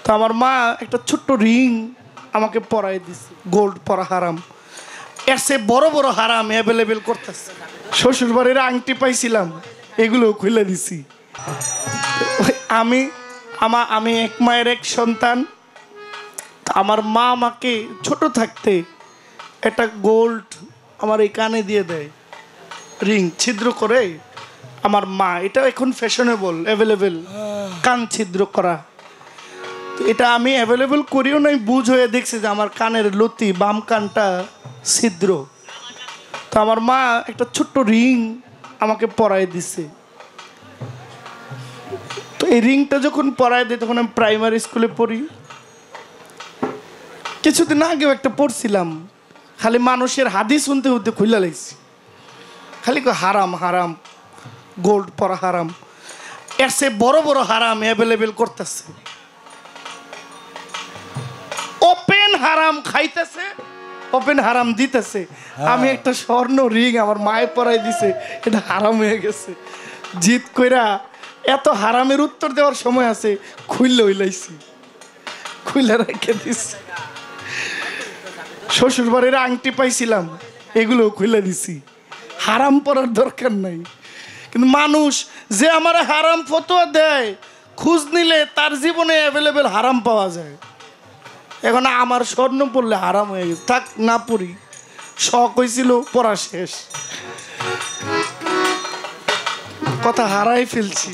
তো আমার মা একটা ছোট্ট রিং আমাকে পরাই দিছে, গোল্ড পরা হারাম। এর সে বড় বড় হারাম অ্যাভেলেবেল করতেছে। শ্বশুর বাড়ির আংটি পাইছিলাম, এগুলো খুলে দিছি। আমি এক মায়ের এক সন্তান। আমার মা আমাকে ছোট থাকতে একটা গোল্ড আমার এই কানে দিয়ে দেয়, রিং ছিদ্র করে। আমার মা, এটা এখন ফ্যাশনেবল, অ্যাভেলেবেল কান ছিদ্র করা। তো এটা আমি অ্যাভেলেবেল করিও নাই, বুঝ হয়ে দেখছি যে আমার কানের লতি বাম কানটা ছিদ্র। তো আমার মা একটা ছোট্ট রিং আমাকে পরাই দিছে। তো এই রিংটা যখন পরাই দেয় তখন আমি প্রাইমারি স্কুলে পড়ি। কিছুদিন আগেও একটা পড়ছিলাম, খালি মানুষের হাদিস শুনতে হতে খুলে লাগছি, খালি হারাম হারাম, গোল্ড পরা হারাম। এর সে বড় বড় হারাম অ্যাভেলেবেল করতেছে। ওপেন হারাম খাইতেছে, ওপেন হারাম দিতেছে। আমি একটা স্বর্ণ রিং আমার মায়ে পরাই দিছে, এটা হারাম হয়ে গেছে। জিত কইরা এত হারামের উত্তর দেওয়ার সময় আছে, খুললে হইলাইছি, খুলে রেখে দিছি। শ্বশুর বাড়ির আংটি পাইছিলাম, এগুলো খুলে দিছি। হারাম পরার দরকার নাই, কিন্তু মানুষ যে আমার হারাম ফতোয়া দেয়, খোঁজ নিলে তার জীবনে অ্যাভেলেবেল হারাম পাওয়া যায়। এখন আমার স্বর্ণ পড়লে হারাম হয়ে গেছে, থাক না পড়ি। শখ হয়েছিল, পড়া শেষ, কথা হারাই ফেলছি।